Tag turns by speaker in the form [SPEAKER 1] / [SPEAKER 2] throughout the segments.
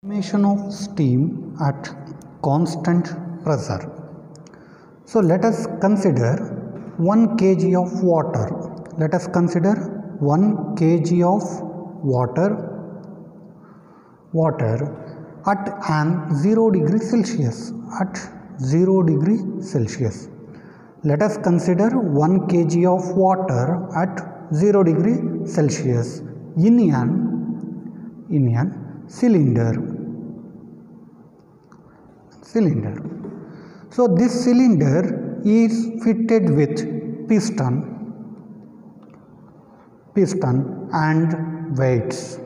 [SPEAKER 1] Formation of steam at constant pressure. So let us consider 1 kg of water. Let us consider 1 kg of water at an 0 degree Celsius. At 0 degree Celsius. Let us consider 1 kg of water at 0 degree Celsius in an cylinder. So this cylinder is fitted with piston and weights.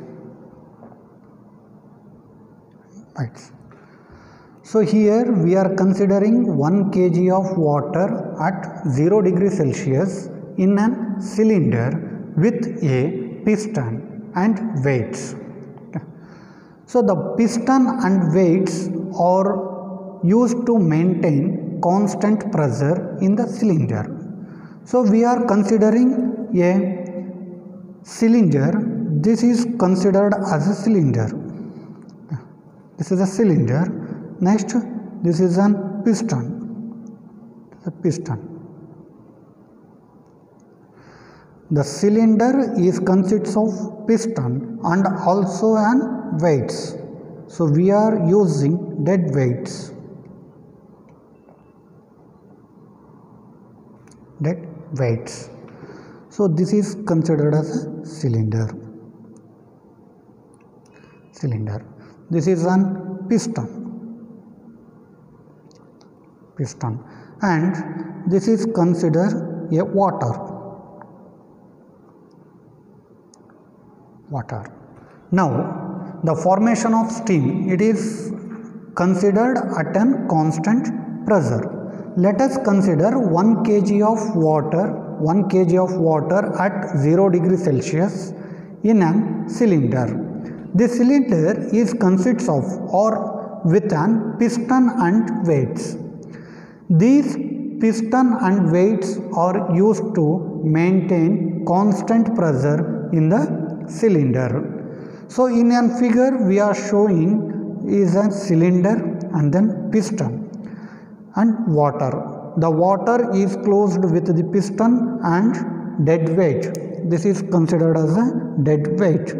[SPEAKER 1] So here we are considering 1 kg of water at 0 degree Celsius in a cylinder with a piston and weights. So the piston and weights are used to maintain constant pressure in the cylinder. So we are considering a cylinder. This is considered as a cylinder. This is a cylinder. Next, this is a piston. The cylinder consists of piston and also an weights. So we are using dead weights. So this is considered as a cylinder. This is an piston, and this is considered a water. Now the formation of steam, it is considered at a constant pressure. Let us consider 1 kg of water at 0 degree Celsius in a cylinder. This cylinder consists of or with an piston and weights. These piston and weights are used to maintain constant pressure in the cylinder. So in a figure we are showing is a cylinder and then piston and water. The water is closed with the piston and dead weight. This is considered as a dead weight.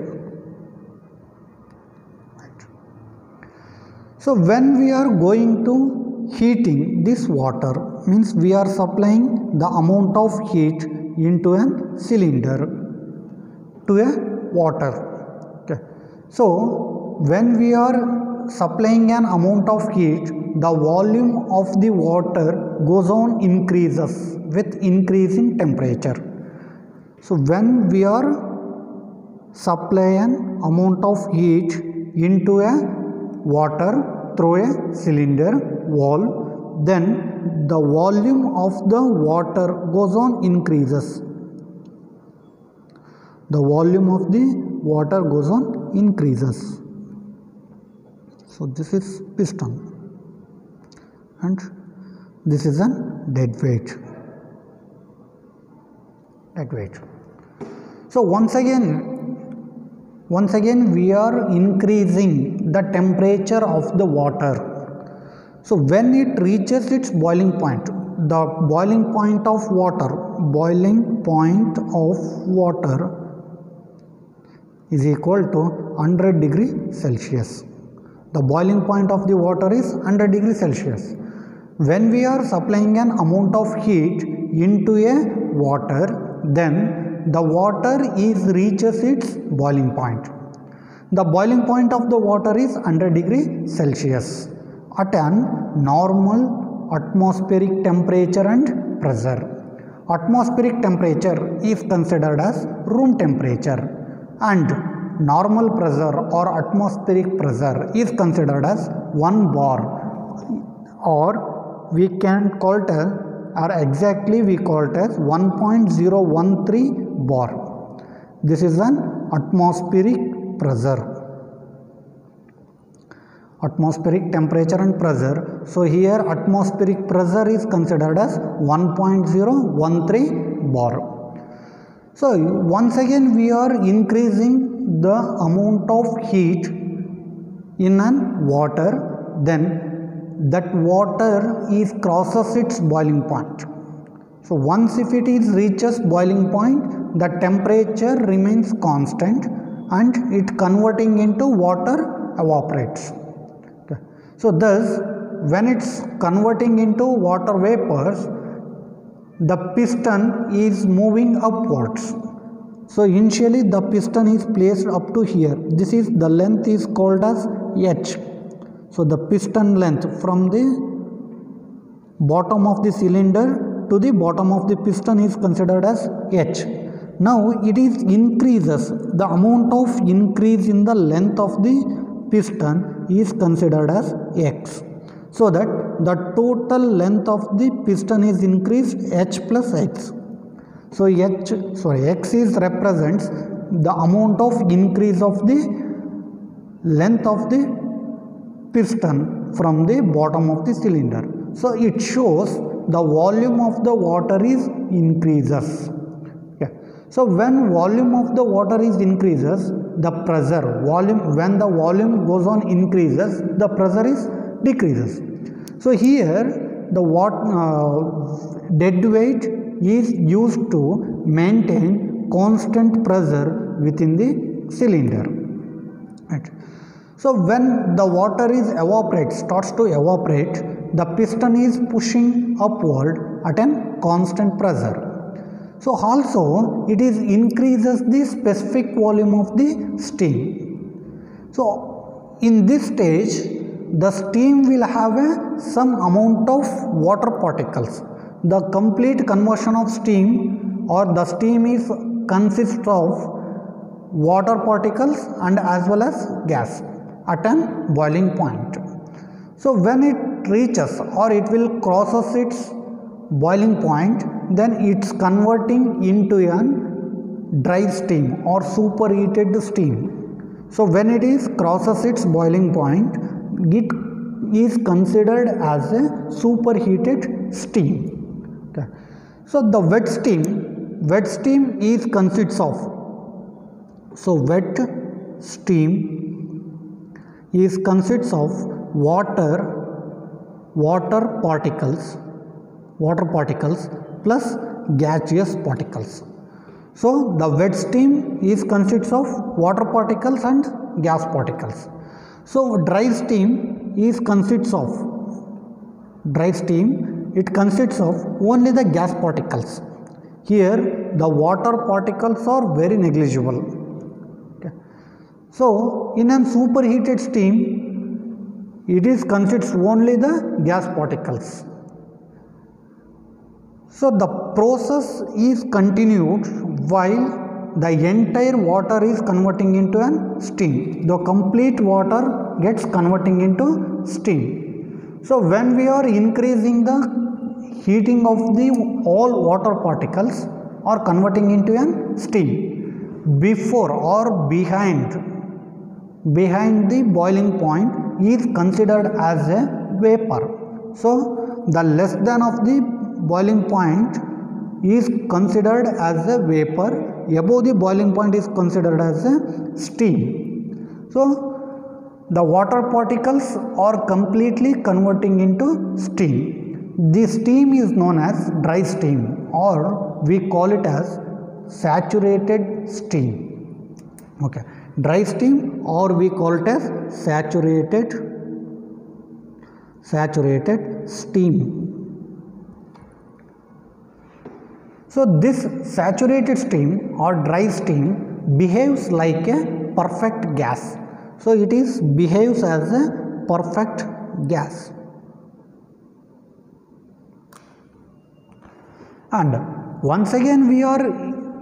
[SPEAKER 1] So when we are going to heating this water, means we are supplying the amount of heat into a cylinder to a water. Okay. So when we are supplying an amount of heat, the volume of the water goes on increases with increasing temperature. So when we are supplying amount of heat into a water through a cylinder wall, then the volume of the water goes on increases. The volume of the water goes on increases. So this is piston and this is a dead weight. So once again we are increasing the temperature of the water. So when it reaches its boiling point, the boiling point of water is equal to 100 degree Celsius. The boiling point of the water is 100 degree Celsius. When we are supplying an amount of heat into a water, then the water reaches its boiling point. The boiling point of the water is 100 degree Celsius at an normal atmospheric temperature and pressure. Atmospheric temperature is considered as room temperature and normal pressure or atmospheric pressure is considered as 1 bar, or we can call it as, or exactly we call it as 1.013 bar. This is an atmospheric pressure, atmospheric temperature and pressure. So here atmospheric pressure is considered as 1.013 bar. So once again we are increasing the amount of heat in an water, then that water is crosses its boiling point. So once if it is reaches boiling point, the temperature remains constant and it converting into water evaporates. Okay. So thus when it's converting into water vapors, the piston is moving upwards. So initially the piston is placed up to here. This is the length is called as H. So the piston length from the bottom of the cylinder to the bottom of the piston is considered as H. Now it is increases, the amount of increase in the length of the piston is considered as X. So that the total length of the piston is increased H plus X. So X is represents the amount of increase of the length of the piston from the bottom of the cylinder. So it shows the volume of the water is increases. Okay. So when volume of the water is increases, the pressure volume, when the volume goes on increases, the pressure is decreases. So here the dead weight is used to maintain constant pressure within the cylinder. Right. So when the water is starts to evaporate, the piston is pushing upward at a constant pressure. So also it is increases the specific volume of the steam. So in this stage, the steam will have some amount of water particles. The complete conversion of steam or the steam is consists of water particles and as well as gas at a boiling point. So when it reaches or it will crosses its boiling point, then it's converting into a dry steam or superheated steam. So when it is crosses its boiling point, it is considered as a superheated steam. Okay. So the wet steam is consists of, so wet steam is consists of water particles plus gaseous particles. So the wet steam is consists of water particles and gas particles. So dry steam consists of only the gas particles. Here the water particles are very negligible. Okay. So in a superheated steam, it is consists only the gas particles. So the process is continued while the entire water is converting into a steam. The complete water gets converting into steam. So when we are increasing the heating of the all water particles or converting into a steam, before or behind the boiling point is considered as a vapor. So the less than of the boiling point is considered as a vapor, above the boiling point is considered as a steam. So the water particles are completely converting into steam. This steam is known as dry steam, or we call it as saturated steam. Okay. Dry steam, or we call it as saturated steam. So this saturated steam or dry steam behaves like a perfect gas. So it behaves as a perfect gas. And once again we are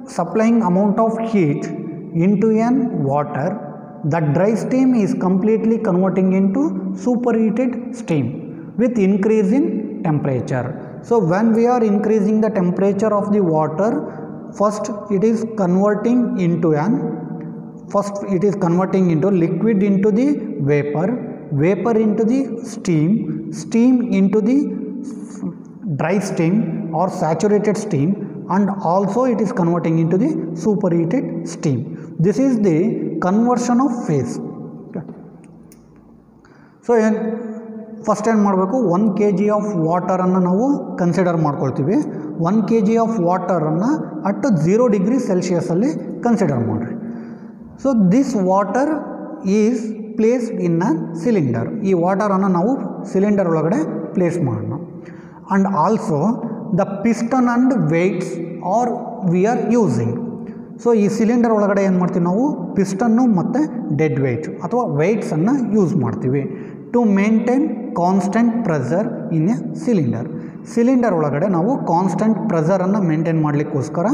[SPEAKER 1] supplying amount of heat into an water, the dry steam is completely converting into superheated steam with increase in temperature. So when we are increasing the temperature of the water, first it is converting into liquid into the vapor into the steam into the dry steam or saturated steam, and also it is converting into the superheated steam. This is the conversion of phase. Okay. So first ಏನು ಮಾಡಬೇಕು, 1 kg of ವಾಟರನ್ನು ನಾವು consider ಮಾಡ್ಕೊಳ್ತೀವಿ. 1 kg of ವಾಟರನ್ನು at 0 degree ಸೆಲ್ಸಿಯಸಲ್ಲಿ consider ಮಾಡಿರಿ. So this water is placed in a cylinder. ಈ ವಾಟರನ್ನು ನಾವು ಸಿಲಿಂಡರ್ ಒಳಗಡೆ ಪ್ಲೇಸ್ ಮಾಡೋಣ. And also the piston and weights are we are using. So ಈ ಸಿಲಿಂಡರ್ ಒಳಗಡೆ ಏನು ಮಾಡ್ತೀವಿ ನಾವು, ಪಿಸ್ಟನ್ನು ಮತ್ತು ಡೆಡ್ ವೆಯ್ಟ್ ಅಥವಾ ವೆಯ್ಟ್ಸನ್ನು ಯೂಸ್ ಮಾಡ್ತೀವಿ to maintain constant pressure in a cylinder. Cylinder ಒಳಗಡೆ ನಾವು ಕಾನ್ಸ್ಟೆಂಟ್ ಪ್ರೆಷರನ್ನು ಮೇಂಟೈನ್ ಮಾಡಲಿಕ್ಕೋಸ್ಕರ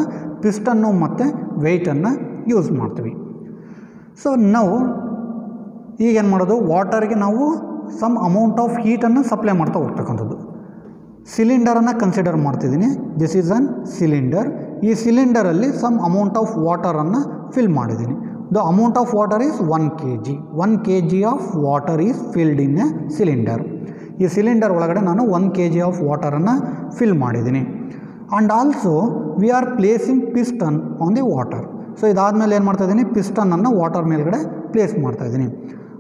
[SPEAKER 1] ಪಿಸ್ಟನ್ನು ಮತ್ತು ವೆಯ್ಟನ್ನು ಯೂಸ್ ಮಾಡ್ತೀವಿ. ಸೊ ನಾವು ಈಗೇನು ಮಾಡೋದು, ವಾಟರ್ಗೆ ನಾವು ಸಮ್ ಅಮೌಂಟ್ ಆಫ್ ಹೀಟನ್ನು ಸಪ್ಲೈ ಮಾಡ್ತಾ ಹೋಗ್ತಕ್ಕಂಥದ್ದು. ಸಿಲಿಂಡರನ್ನು ಕನ್ಸಿಡರ್ ಮಾಡ್ತಿದ್ದೀನಿ. This is an cylinder. ಈ ಸಿಲಿಂಡರಲ್ಲಿ ಸಮ್ ಅಮೌಂಟ್ ಆಫ್ ವಾಟರನ್ನು ಫಿಲ್ ಮಾಡಿದ್ದೀನಿ. The amount of water is 1 kg. 1 kg of water is filled in a cylinder. ಈ ಸಿಲಿಂಡರ್ ಒಳಗಡೆ ನಾನು 1 kg ಆಫ್ ವಾಟರನ್ನು ಫಿಲ್ ಮಾಡಿದ್ದೀನಿ. And also we R placing piston on the water. So ಇದಾದಮೇಲೆ ಏನು ಮಾಡ್ತಾಯಿದ್ದೀನಿ, ಪಿಸ್ಟನನ್ನು water ಮೇಲ್ಗಡೆ place ಮಾಡ್ತಾಯಿದ್ದೀನಿ.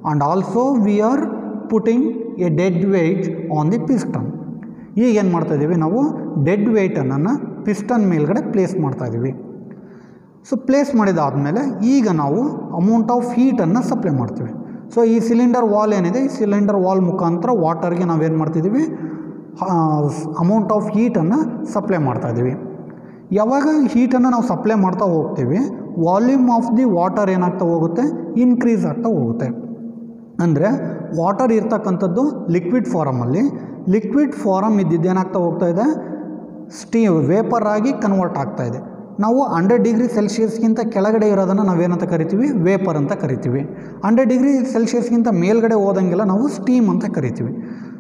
[SPEAKER 1] And also we are putting a dead weight on the piston. ಈಗ ಏನು ಮಾಡ್ತಾಯಿದ್ದೀವಿ ನಾವು, ಡೆಡ್ ವೆಯ್ಟನ್ನು ಪಿಸ್ಟನ್ ಮೇಲ್ಗಡೆ ಪ್ಲೇಸ್ ಮಾಡ್ತಾಯಿದ್ದೀವಿ. ಸೊ ಪ್ಲೇಸ್ ಮಾಡಿದಾದಮೇಲೆ ಈಗ ನಾವು ಅಮೌಂಟ್ ಆಫ್ ಹೀಟನ್ನು ಸಪ್ಲೈ ಮಾಡ್ತೀವಿ. ಸೊ ಈ ಸಿಲಿಂಡರ್ ವಾಲ್ ಏನಿದೆ, ಈ ಸಿಲಿಂಡರ್ ವಾಲ್ ಮುಖಾಂತರ ವಾಟರ್ಗೆ ನಾವೇನು ಮಾಡ್ತಿದ್ದೀವಿ, ಅಮೌಂಟ್ ಆಫ್ ಹೀಟನ್ನು ಸಪ್ಲೈ ಮಾಡ್ತಾಯಿದ್ದೀವಿ. ಯಾವಾಗ ಹೀಟನ್ನು ನಾವು ಸಪ್ಲೈ ಮಾಡ್ತಾ ಹೋಗ್ತೀವಿ, ವಾಲ್ಯೂಮ್ ಆಫ್ ದಿ ವಾಟರ್ ಏನಾಗ್ತಾ ಹೋಗುತ್ತೆ, ಇನ್ಕ್ರೀಸ್ ಆಗ್ತಾ ಹೋಗುತ್ತೆ. ಅಂದರೆ ವಾಟರ್ ಇರ್ತಕ್ಕಂಥದ್ದು ಲಿಕ್ವಿಡ್ ಫಾರಮಲ್ಲಿ, ಲಿಕ್ವಿಡ್ ಫಾರಮ್ ಇದ್ದಿದ್ದೇನಾಗ್ತಾ ಹೋಗ್ತಾ ಇದೆ, ವೇಪರ್ ಆಗಿ ಕನ್ವರ್ಟ್ ಆಗ್ತಾ ಇದೆ. ನಾವು 100 ಡಿಗ್ರಿ ಸೆಲ್ಸಿಯಸ್ಗಿಂತ ಕೆಳಗಡೆ ಇರೋದನ್ನು ನಾವೇನಂತ ಕರಿತೀವಿ, ವೇಪರ್ ಅಂತ ಕರಿತೀವಿ. 100 ಡಿಗ್ರಿ ಸೆಲ್ಸಿಯಸ್ಗಿಂತ ಮೇಲ್ಗಡೆ ಹೋದಂಗೆಲ್ಲ ನಾವು ಸ್ಟೀಮ್ ಅಂತ ಕರಿತೀವಿ.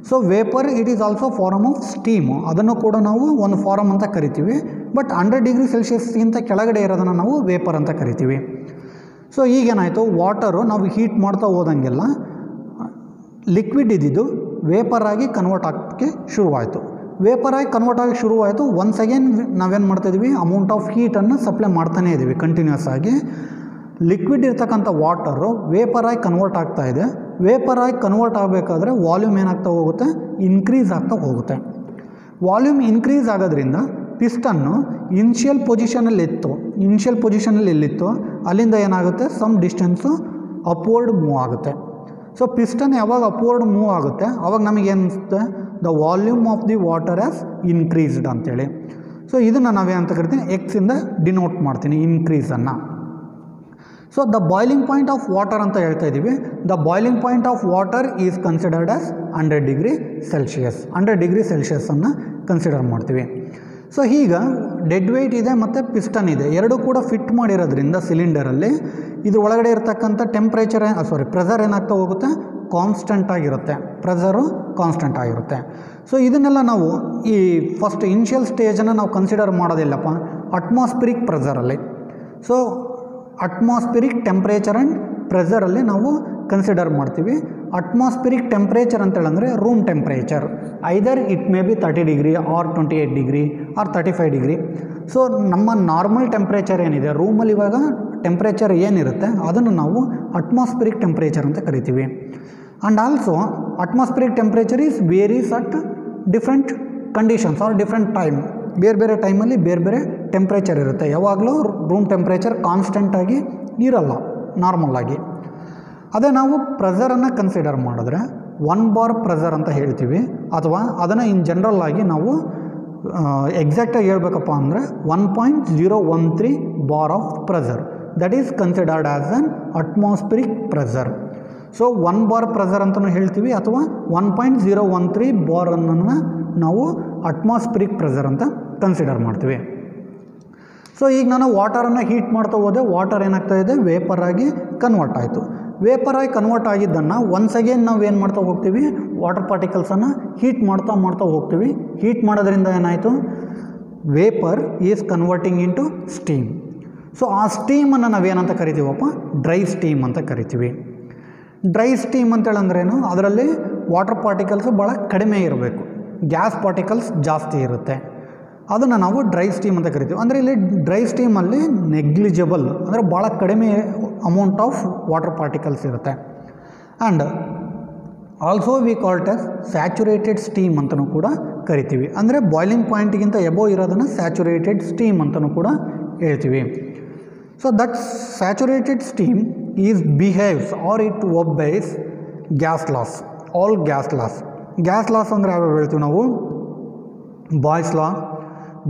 [SPEAKER 1] So vapour it is also form of steam, ಅದನ್ನು ಕೂಡ ನಾವು ಒಂದು ಫಾರಮ್ ಅಂತ ಕರಿತೀವಿ. ಬಟ್ 100 ಡಿಗ್ರಿ ಸೆಲ್ಸಿಯಸ್ಗಿಂತ ಕೆಳಗಡೆ ಇರೋದನ್ನು ನಾವು ವೇಪರ್ ಅಂತ ಕರಿತೀವಿ. ಸೊ ಈಗೇನಾಯಿತು, ವಾಟರು ನಾವು ಹೀಟ್ ಮಾಡ್ತಾ ಹೋದಂಗೆಲ್ಲ ಲಿಕ್ವಿಡ್ ಇದ್ದಿದ್ದು ವೇಪರ್ ಆಗಿ ಕನ್ವರ್ಟ್ ಆಗೋಕ್ಕೆ ಶುರುವಾಯಿತು. ವೇಪರ್ ಆಗಿ ಕನ್ವರ್ಟ್ ಆಗಿ ಶುರುವಾಯಿತು. ಒನ್ಸ್ ಅಗೇನ್ ನಾವೇನು ಮಾಡ್ತಾಯಿದ್ವಿ, ಅಮೌಂಟ್ ಆಫ್ ಹೀಟನ್ನು ಸಪ್ಲೈ ಮಾಡ್ತಾನೇ ಇದ್ದೀವಿ ಕಂಟಿನ್ಯೂಸ್ ಆಗಿ. ಲಿಕ್ವಿಡ್ ಇರ್ತಕ್ಕಂಥ ವಾಟರು ವೇಪರ್ ಆಗಿ ಕನ್ವರ್ಟ್ ಆಗ್ತಾ ಇದೆ. ವೇಪರ್ ಆಗಿ ಕನ್ವರ್ಟ್ ಆಗಬೇಕಾದ್ರೆ ವಾಲ್ಯೂಮ್ ಏನಾಗ್ತಾ ಹೋಗುತ್ತೆ, ಇನ್ಕ್ರೀಸ್ ಆಗ್ತಾ ಹೋಗುತ್ತೆ. ವಾಲ್ಯೂಮ್ ಇನ್ಕ್ರೀಸ್ ಆಗೋದ್ರಿಂದ ಪಿಸ್ಟನ್ನು ಇನಿಷಿಯಲ್ ಪೊಸಿಷನಲ್ಲಿ ಎಲ್ಲಿತ್ತು ಅಲ್ಲಿಂದ ಏನಾಗುತ್ತೆ, ಸಮ್ ಡಿಸ್ಟೆನ್ಸು ಅಪ್ವರ್ಡ್ ಮೂವ್ ಆಗುತ್ತೆ. ಸೊ ಪಿಸ್ಟನ್ ಯಾವಾಗ ಅಪ್ವರ್ಡ್ ಮೂವ್ ಆಗುತ್ತೆ ಆವಾಗ ನಮಗೆ ಅನಿಸುತ್ತೆ, the volume of the water as increased ಅಂತೇಳಿ. ಸೊ ಇದನ್ನು ನಾವೇನಂತ ಕರಿತೀನಿ, ಎಕ್ಸಿಂದ ಡಿನೋಟ್ ಮಾಡ್ತೀನಿ ಇನ್ಕ್ರೀಸನ್ನು. So the boiling point of water ಅಂತ ಹೇಳ್ತಾ ಇದ್ದೀವಿ. The boiling point of water is considered as 100 degree Celsius. 100 degree ಸೆಲ್ಸಿಯಸನ್ನು ಕನ್ಸಿಡರ್ ಮಾಡ್ತೀವಿ. ಸೊ ಈಗ ಡೆಡ್ ವೆಯ್ಟ್ ಇದೆ ಮತ್ತು ಪಿಸ್ಟನ್ ಇದೆ, ಎರಡೂ ಕೂಡ ಫಿಟ್ ಮಾಡಿರೋದ್ರಿಂದ ಸಿಲಿಂಡರಲ್ಲಿ ಇದ್ರ ಒಳಗಡೆ ಇರತಕ್ಕಂಥ ಪ್ರೆಷರ್ ಏನಾಗ್ತಾ ಹೋಗುತ್ತೆ, ಕಾನ್ಸ್ಟೆಂಟ್ ಆಗಿರುತ್ತೆ. ಪ್ರೆಷರು ಕಾನ್ಸ್ಟೆಂಟ್ ಆಗಿರುತ್ತೆ. ಸೊ ಇದನ್ನೆಲ್ಲ ನಾವು ಈ ಫಸ್ಟ್ ಇನಿಷಿಯಲ್ ಸ್ಟೇಜನ್ನು ನಾವು ಕನ್ಸಿಡರ್ ಮಾಡೋದಿಲ್ಲಪ್ಪ ಅಟ್ಮಾಸ್ಫಿರಿಕ್ ಪ್ರೆಷರಲ್ಲಿ. ಸೊ ಅಟ್ಮಾಸ್ಫಿರಿಕ್ ಟೆಂಪ್ರೇಚರ್ ಆ್ಯಂಡ್ ಪ್ರೆಷರಲ್ಲಿ ನಾವು ಕನ್ಸಿಡರ್ ಮಾಡ್ತೀವಿ. ಅಟ್ಮಾಸ್ಫಿರಿಕ್ ಟೆಂಪ್ರೇಚರ್ ಅಂತೇಳಂದರೆ room temperature, either it may be 30 degree or 28 degree or 35 degree. So ನಮ್ಮ ನಾರ್ಮಲ್ ಟೆಂಪ್ರೇಚರ್ ಏನಿದೆ ರೂಮಲ್ಲಿ, ಇವಾಗ ಟೆಂಪ್ರೇಚರ್ ಏನಿರುತ್ತೆ ಅದನ್ನು ನಾವು ಅಟ್ಮಾಸ್ಫಿರಿಕ್ ಟೆಂಪ್ರೇಚರ್ ಅಂತ ಕರಿತೀವಿ. And also atmospheric temperature is varies at different conditions are different time. ಬೇರೆ ಬೇರೆ ಟೈಮಲ್ಲಿ ಬೇರೆ ಬೇರೆ ಟೆಂಪ್ರೇಚರ್ ಇರುತ್ತೆ. ಯಾವಾಗಲೂ ರೂಮ್ ಟೆಂಪ್ರೇಚರ್ ಕಾನ್ಸ್ಟೆಂಟಾಗಿ ಇರಲ್ಲ ನಾರ್ಮಲಾಗಿ. ಅದೇ ನಾವು ಪ್ರೆಷರನ್ನು ಕನ್ಸಿಡರ್ ಮಾಡಿದ್ರೆ 1 ಬಾರ್ ಪ್ರೆಷರ್ ಅಂತ ಹೇಳ್ತೀವಿ, ಅಥವಾ ಅದನ್ನು ಇನ್ ಜನರಲ್ ಆಗಿ ನಾವು ಎಕ್ಸಾಕ್ಟಾಗಿ ಹೇಳ್ಬೇಕಪ್ಪ ಅಂದರೆ 1.013 bar of pressure, that is considered as an atmospheric pressure. So 1 bar pressure ಅಂತಲೂ ಹೇಳ್ತೀವಿ, ಅಥವಾ 1.013 ಬಾರನ್ನು ನಾವು ಅಟ್ಮಾಸ್ಫಿರಿಕ್ ಪ್ರೆಷರ್ ಅಂತ ಕನ್ಸಿಡರ್ ಮಾಡ್ತೀವಿ. ಸೊ ಈಗ ನಾನು ವಾಟರನ್ನು ಹೀಟ್ ಮಾಡ್ತಾ ಹೋದೆ, ವಾಟರ್ ಏನಾಗ್ತಾ ಇದೆ, ವೇಪರ್ ಆಗಿ ಕನ್ವರ್ಟ್ ಆಯಿತು. ವೇಪರ್ ಆಗಿ ಕನ್ವರ್ಟ್ ಆಗಿದ್ದನ್ನು ಒನ್ಸ್ ಅಗೇನ್ ನಾವು ಏನು ಮಾಡ್ತಾ ಹೋಗ್ತೀವಿ, ವಾಟರ್ ಪಾರ್ಟಿಕಲ್ಸನ್ನು ಹೀಟ್ ಮಾಡ್ತಾ ಹೋಗ್ತೀವಿ. ಹೀಟ್ ಮಾಡೋದ್ರಿಂದ ಏನಾಯಿತು, vapour is converting into steam. So ಆ ಸ್ಟೀಮನ್ನು ನಾವೇನಂತ ಕರಿತೀವಪ್ಪ, ಡ್ರೈ ಸ್ಟೀಮ್ ಅಂತ ಕರಿತೀವಿ. ಡ್ರೈ ಸ್ಟೀಮ್ ಅಂತೇಳಂದ್ರೇನು, ಅದರಲ್ಲಿ ವಾಟರ್ ಪಾರ್ಟಿಕಲ್ಸು ಭಾಳ ಕಡಿಮೆ ಇರಬೇಕು, ಗ್ಯಾಸ್ ಪಾರ್ಟಿಕಲ್ಸ್ ಜಾಸ್ತಿ ಇರುತ್ತೆ. ಅದನ್ನು ನಾವು ಡ್ರೈ ಸ್ಟೀಮ್ ಅಂತ ಕರಿತೀವಿ. ಅಂದರೆ ಇಲ್ಲಿ ಡ್ರೈ ಸ್ಟೀಮಲ್ಲಿ ನೆಗ್ಲಿಜಿಬಲ್ ಅಂದರೆ ಭಾಳ ಕಡಿಮೆ ಅಮೌಂಟ್ ಆಫ್ ವಾಟರ್ ಪಾರ್ಟಿಕಲ್ಸ್ ಇರುತ್ತೆ. And also we called as saturated steam ಅಂತಲೂ ಕೂಡ ಕರಿತೀವಿ. ಅಂದರೆ ಬಾಯ್ಲಿಂಗ್ ಪಾಯಿಂಟ್ಗಿಂತ ಎಬೋ ಇರೋದನ್ನು ಸ್ಯಾಚುರೇಟೆಡ್ ಸ್ಟೀಮ್ ಅಂತಲೂ ಕೂಡ ಹೇಳ್ತೀವಿ. So that saturated steam is behaves or it obeys gas laws, all gas laws. Gas laws ಅಂದರೆ ಯಾವ್ಯಾವ ಹೇಳ್ತೀವಿ ನಾವು? ಬಾಯ್ಸ್ ಲಾ,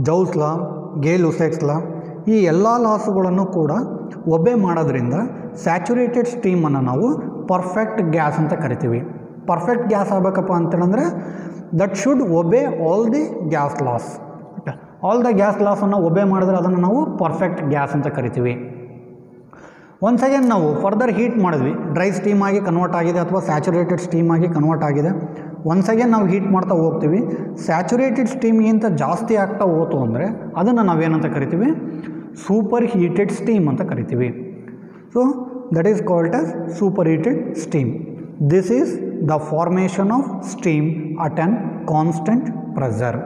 [SPEAKER 1] ಜೌಸ್ ಲಾ, ಗೇಲ್-ಲುಸೆಕ್ಸ್ ಲಾ, ಈ ಎಲ್ಲ ಲಾಸುಗಳನ್ನು ಕೂಡ ಒಬೆ ಮಾಡೋದ್ರಿಂದ ಸ್ಯಾಚುರೇಟೆಡ್ ಸ್ಟೀಮನ್ನು ನಾವು ಪರ್ಫೆಕ್ಟ್ ಗ್ಯಾಸ್ ಅಂತ ಕರಿತೀವಿ. ಪರ್ಫೆಕ್ಟ್ ಗ್ಯಾಸ್ ಆಗಬೇಕಪ್ಪ ಅಂತೇಳಂದರೆ that should obey all the gas laws. All the gas ಲಾಸನ್ನು ಒಬೆ ಮಾಡಿದ್ರೆ ಅದನ್ನು ನಾವು ಪರ್ಫೆಕ್ಟ್ ಗ್ಯಾಸ್ ಅಂತ ಕರಿತೀವಿ. ಒನ್ಸ್ ಅಗೇನ್ ನಾವು ಫರ್ದರ್ ಹೀಟ್ ಮಾಡಿದ್ವಿ, ಡ್ರೈ ಸ್ಟೀಮ್ ಆಗಿ ಕನ್ವರ್ಟ್ ಆಗಿದೆ ಅಥವಾ ಸ್ಯಾಚುರೇಟೆಡ್ ಸ್ಟೀಮ್ ಆಗಿ ಕನ್ವರ್ಟ್ ಆಗಿದೆ. ಒನ್ಸ್ ಅಗೇನ್ ನಾವು ಹೀಟ್ ಮಾಡ್ತಾ ಹೋಗ್ತೀವಿ, ಸ್ಯಾಚುರೇಟೆಡ್ ಸ್ಟೀಮ್ಗಿಂತ ಜಾಸ್ತಿ ಆಗ್ತಾ ಹೋತು ಅಂದರೆ ಅದನ್ನು ನಾವೇನಂತ ಕರಿತೀವಿ? ಸೂಪರ್ ಹೀಟೆಡ್ ಸ್ಟೀಮ್ ಅಂತ ಕರಿತೀವಿ. So that is called as super heated steam. This is the formation of steam at on constant pressure.